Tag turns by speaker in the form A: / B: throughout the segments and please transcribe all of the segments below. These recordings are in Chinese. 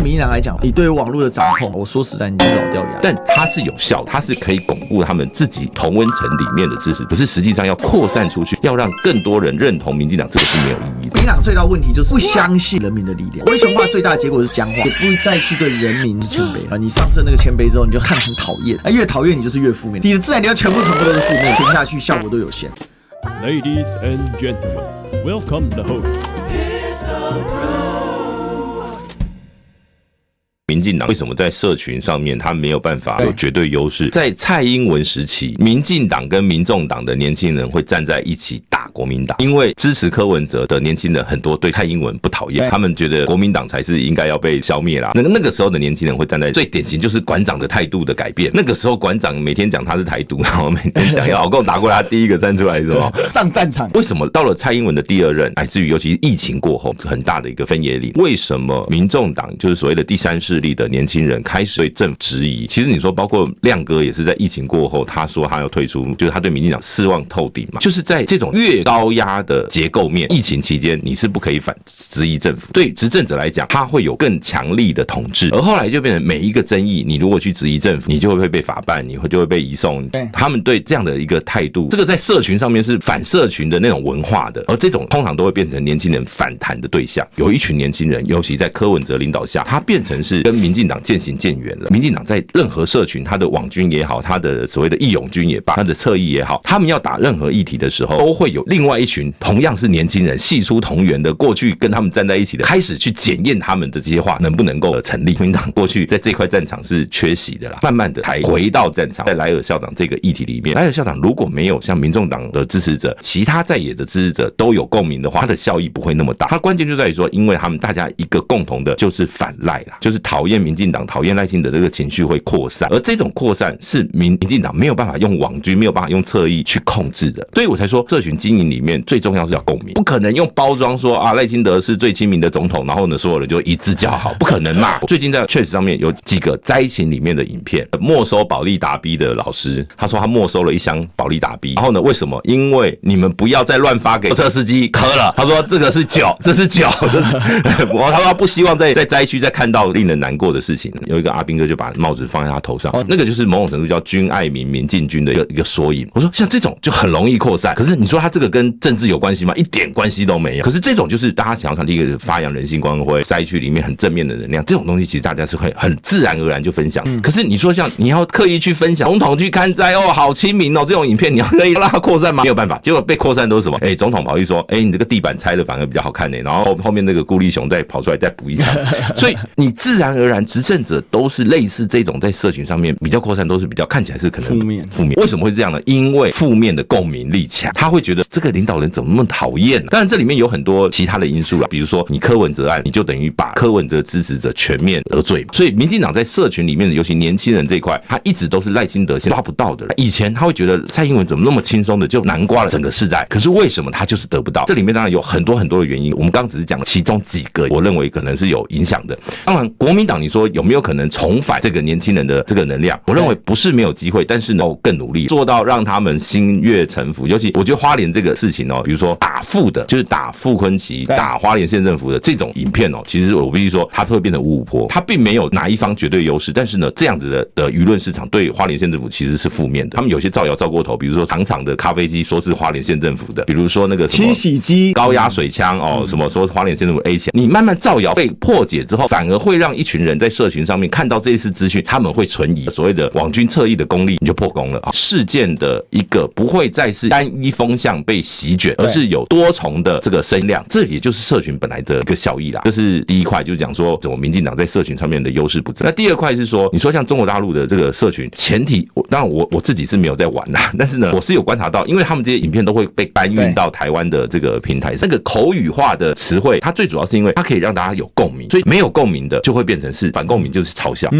A: 对民进党来讲，你对于网络的掌控，我说实在，你就老掉牙。
B: 但它是有效，它是可以巩固他们自己同温层里面的支持，可是实际上要扩散出去，要让更多人认同民进党，这个是没有意义的。
A: 民进党最大问题就是不相信人民的力量，威权化最大的结果是僵化，也不再去对人民是谦卑啊。你上升那个谦卑之后，你就看很讨厌，越讨厌你就是越负面，你的自然流全部都是负面，停下去效果都有限。
C: Ladies and gentlemen, welcome the host.
B: 民进党为什么在社群上面他没有办法有绝对优势？在蔡英文时期，民进党跟民众党的年轻人会站在一起打国民党，因为支持柯文哲的年轻人很多对蔡英文不讨厌，他们觉得国民党才是应该要被消灭啦。那个时候的年轻人会站在最典型就是馆长的态度的改变。那个时候馆长每天讲他是台独，然后每天讲要老共打过来，他第一个站出来是什么？
A: 上战场。
B: 为什么到了蔡英文的第二任，乃至于尤其是疫情过后很大的一个分野里，为什么民众党就是所谓的第三势力的年轻人开始对政府质疑？其实你说包括亮哥也是在疫情过后，他说他要退出，就是他对民进党失望透顶嘛。就是在这种越高压的结构面，疫情期间你是不可以质疑政府，对执政者来讲，他会有更强力的统治。而后来就变成每一个争议，你如果去质疑政府，你就会被法办，就会被移送。他们对这样的一个态度，这个在社群上面是反社群的那种文化的，而这种通常都会变成年轻人反弹的对象。有一群年轻人，尤其在柯文哲领导下，他变成是跟民进党渐行渐远了。民进党在任何社群，他的网军也好，他的所谓的义勇军也罢，他的侧翼也好，他们要打任何议题的时候，都会有另外一群同样是年轻人，系出同源的，过去跟他们站在一起的，开始去检验他们的这些话能不能够成立。民进党过去在这块战场是缺席的啦，慢慢的才回到战场。在莱尔校长这个议题里面，莱尔校长如果没有像民众党的支持者、其他在野的支持者都有共鸣的话，他的效益不会那么大。他关键就在于说，因为他们大家一个共同的就是反赖啦，就是讨厌民进党、讨厌赖清德，这个情绪会扩散，而这种扩散是民进党没有办法用网军、没有办法用侧翼去控制的。所以我才说，社群经营里面最重要是要共鸣，不可能用包装说啊赖清德是最亲民的总统，然后呢所有人就一致叫好，不可能嘛。最近在确实上面有几个灾情里面的影片，没收保利达 B 的老师，他说他没收了一箱保利达 B， 然后呢为什么？因为你们不要再乱发给车司机喝了。他说这个是酒，这是酒，他说他不希望在灾区再看到令人难过的事情。有一个阿兵哥就把帽子放在他头上，那个就是某种程度叫军爱民、民进军的一个缩影。我说像这种就很容易扩散，可是你说他这个跟政治有关系吗？一点关系都没有。可是这种就是大家想要看第一个发扬人性光辉，灾区里面很正面的能量，这种东西其实大家是很自然而然就分享。可是你说像你要刻意去分享总统去看灾哦，好亲民哦，这种影片你要可以让它扩散吗？没有办法。结果被扩散都是什么？总统跑去说，你这个地板拆了反而比较好看呢，然后后面那个顾立雄再跑出来再补一枪。所以你自然而然执政者都是类似这种在社群上面比较扩散，都是比较看起来是可能负面。为什么会这样呢？因为负面的共鸣力强，他会觉得这个领导人怎么那么讨厌？当然这里面有很多其他的因素啦，比如说你柯文哲案，你就等于把柯文哲支持者全面得罪。所以民进党在社群里面的，尤其年轻人这一块，他一直都是赖清德先抓不到的。以前他会觉得蔡英文怎么那么轻松的就南瓜了整个世代，可是为什么他就是得不到？这里面当然有很多的原因，我们刚刚只是讲了其中几个，我认为可能是有影响的。当然国民党你说有没有可能重返这个年轻人的这个能量？我认为不是没有机会，但是呢更努力做到让他们心悦诚服。尤其我觉得花莲这个事情比如说打傅的，就是打傅昆萁、打花莲县政府的这种影片其实我必须说它会变成五五波，它并没有哪一方绝对优势，但是呢这样子的舆论市场对花莲县政府其实是负面的。他们有些造谣造过头，比如说长的咖啡机说是花莲县政府的，比如说那个什么
A: 清洗机、
B: 高压水枪什么说花莲县政府 A 钱，你慢慢造谣被破解之后，反而会让一群人在社群上面看到这一次资讯，他们会存疑所谓的网军侧翼的功力，你就破功了。事件的一个不会再是单一风向被席卷，而是有多重的这个声量，这也就是社群本来的一个效益啦。这是第一块，就是讲说怎么民进党在社群上面的优势不在。那第二块是说，你说像中国大陆的这个社群，前提当然我自己是没有在玩啦，但是呢我是有观察到，因为他们这些影片都会被搬运到台湾的这个平台，那个口语化的词汇，它最主要是因为它可以让大家有共鸣，所以没有共鸣的就会变成是反共鸣，就是嘲笑，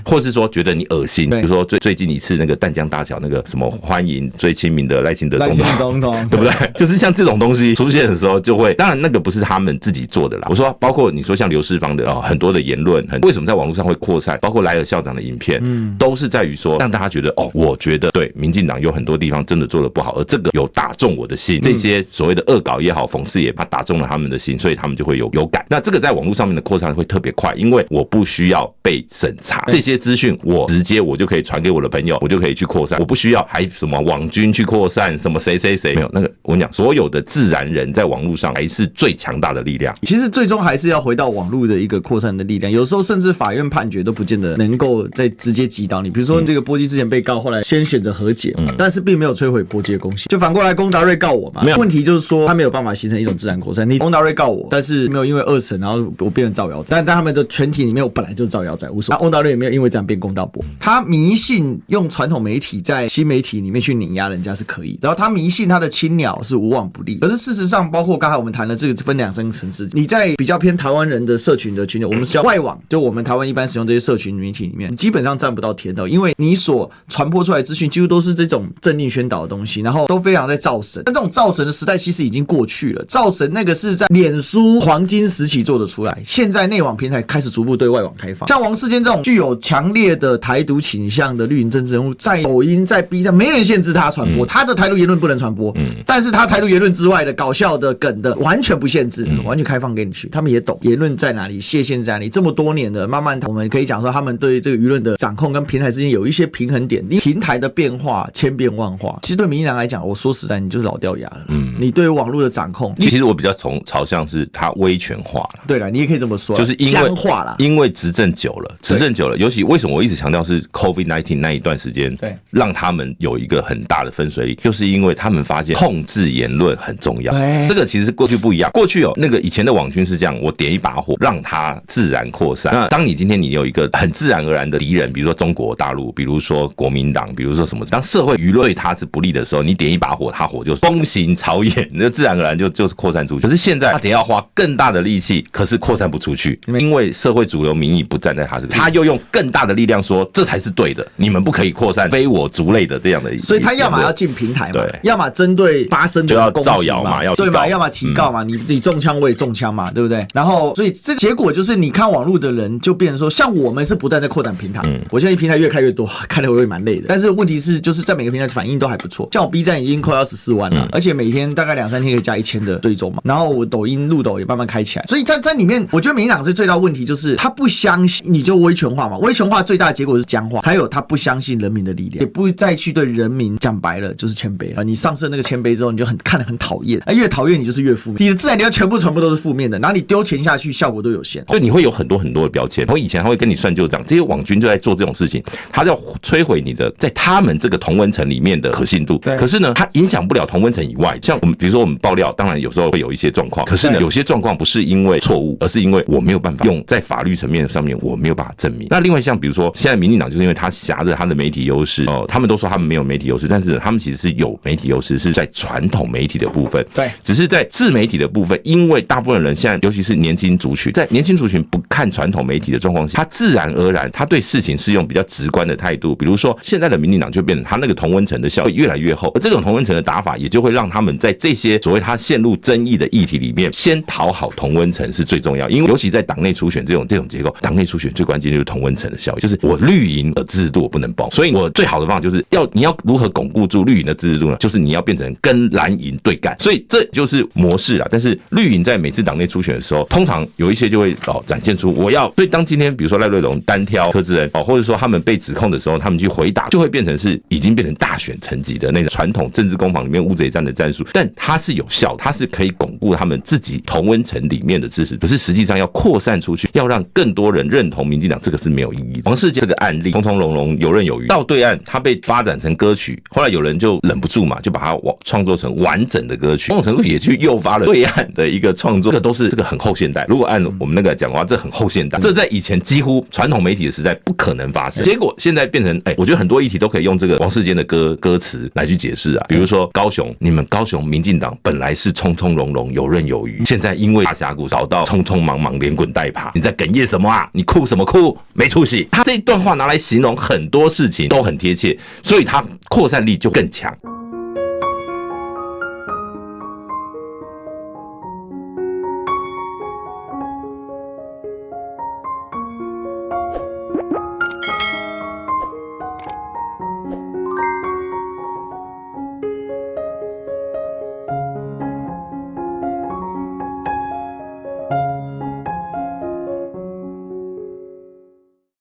B: 或是说觉得你恶心。比如说最近一次那个淡江大桥那个什么欢迎最亲民的赖清德总统，对不对？就是像这种东西出现的时候，就会当然那个不是他们自己做的啦。我说包括你说像刘世芳的很多的言论，为什么在网络上会扩散？包括莱尔校长的影片，都是在于说让大家觉得我觉得对民进党有很多地方真的做得不好，而这个有打中我的心。这些所谓的恶搞也好，讽刺也罢，打中了他们的心，所以他们就会有感。那这个在网络上面的扩散会特别快，因为我不不需要被审查，这些资讯我直接我就可以传给我的朋友，我就可以去扩散，我不需要还什么网军去扩散，什么谁没有那个。我跟你讲，所有的自然人在网络上还是最强大的力量。
A: 其实最终还是要回到网络的一个扩散的力量，有时候甚至法院判决都不见得能够再直接击倒你。比如说这个波基之前被告，后来先选择和解，但是并没有摧毁波基的公信。就反过来，龚达瑞告我嘛，问题就是说他没有办法形成一种自然扩散。你龚达瑞告我，但是没有因为2审然后我变成造谣仔，但他们的全体里面我本来就是造谣仔，无所谓。龚达瑞也没有因为这样变公道伯。他迷信用传统媒体在新媒体里面去碾压人家是可以，然后他迷信他的青鸟是无往不利。可是事实上，包括刚才我们谈的这个分2层次，你在比较偏台湾人的社群的群体，我们是叫外网，就我们台湾一般使用这些社群媒体里面，你基本上占不到天的，因为你所传播出来的资讯几乎都是这种政令宣导的东西，然后都非常在造神。但这种造神的时代其实已经过去了，造神那个是在脸书黄金时期做得出来，现在内网平台开始逐步对外网开放。像王世坚这种具有强烈的台独倾向的绿营政治人物，在抖音、在 B 站没人限制他传播，他的台独言论不能传播，但是他台独言论之外的搞笑的梗的完全不限制，完全开放给你去。他们也懂言论在哪里，界限在哪里。这么多年的慢慢，我们可以讲说他们对这个舆论的掌控跟平台之间有一些平衡点。平台的变化千变万化，其实对民进党来讲，我说实在，你就是老掉牙了。你对网络的掌控，
B: 其实我比较朝向是它威权化了。
A: 对了，你也可以这么说，
B: 就是因为
A: 僵化了，
B: 因为执政久了，尤其为什么我一直强调是 COVID-19 那一段时间，对，让他们有一个很大的分水岭，就是因为他们发现控制言论很重要。这个其实过去不一样，过去那个以前的网军是这样，我点一把火，让它自然扩散。那当你今天你有一个很自然而然的敌人，比如说中国大陆，比如说国民党，比如说什么，当社会舆论对它是不利的时候，你点一把火，它火就风行草野，那自然而然就是扩散出去。可是现在他得要花更大的力气，可是扩散不出去，因为社会主流民意不站在他这个，他又用更大的力量说这才是对的，你们不可以扩散非我族类的这样的。
A: 所以他要么要进平台嘛，要么针对发生的攻击嘛，就要造谣嘛，对嘛，要么提告嘛，你中枪我也中枪嘛，对不对？然后所以这个结果就是你看网络的人就变成说，像我们是不断在扩展平台，我现在平台越开越多，看得我也蛮累的。但是问题是就是在每个平台反应都还不错，像我 B 站已经快要14万了，而且每天大概2-3天可以加1000的追踪嘛，然后我抖音路抖也慢慢开起来，所以在里面，我觉得民进党最大的问题就是他不相信，你就威权化嘛，威权化最大的结果是僵化，还有他不相信人民的力量，也不再去对人民讲白了就是谦卑了。你上升那个谦卑之后，你就看得很讨厌，越讨厌你就是越负面，你的自然流量全部都是负面的，然后你丢钱下去效果都有限，
B: 所以你会有很多的标签。我以前他会跟你算旧账，这些网军就在做这种事情，他要摧毁你的在他们这个同温层里面的可信度。可是呢，他影响不了同温层以外，像我们比如说我们爆料，当然有时候会有一些状况，可是呢，有些状况不是因为错误，而是因为我没有办法用在法律层面上面我没有办法证明。那另外像比如说现在民进党就是因为他挟着他的媒体优势，他们都说他们没有媒体优势，但是他们其实是有媒体优势，是在传统媒体的部分。对，只是在自媒体的部分，因为大部分人现在尤其是年轻族群，在年轻族群不看传统媒体的状况下，他自然而然他对事情是用比较直观的态度。比如说现在的民进党就变成他那个同温层的效应越来越厚，而这种同温层的打法也就会让他们在这些所谓他陷入争议的议题里面，先讨好同温层是最重要。因为尤其在党内初选这种结构，党内初选最关键就是同温层的效应，就是我绿营的支持度我不能崩，所以我最好的方法就是你要如何巩固住绿营的支持度呢？就是你要变成跟蓝营对干，所以这就是模式啦。但是绿营在每次党内初选的时候，通常有一些就会展现出我要，所以当今天比如说赖瑞隆单挑柯志恩或者说他们被指控的时候，他们去回答就会变成是已经变成大选层级的那种传统政治攻防里面乌贼战的战术，但它是有效，它是可以巩固他们自己同温层里面的支持，可是实际上要扩散出去，要让更多人认同民进党，这个是没有意义的。王世坚这个案例通通融融，游刃有余，到对岸他被发展成歌曲，后来有人就忍不住嘛，就把它创作成完整的歌曲，某种程度也去诱发了对岸的一个创作，这个都是这个很后现代。如果按我们那个讲的话，这很后现代，这在以前几乎传统媒体的时代不可能发生。结果现在变成，我觉得很多议题都可以用这个王世坚的歌词来去解释啊。比如说高雄，你们高雄民进党本来是从从容容、游刃有余，现在因为大峡谷找到匆匆忙忙、连滚带爬，你在哽咽什么啊？你哭什么哭？没出息。他这一段话拿来形容很多事情都很贴切，所以他扩散力就更强。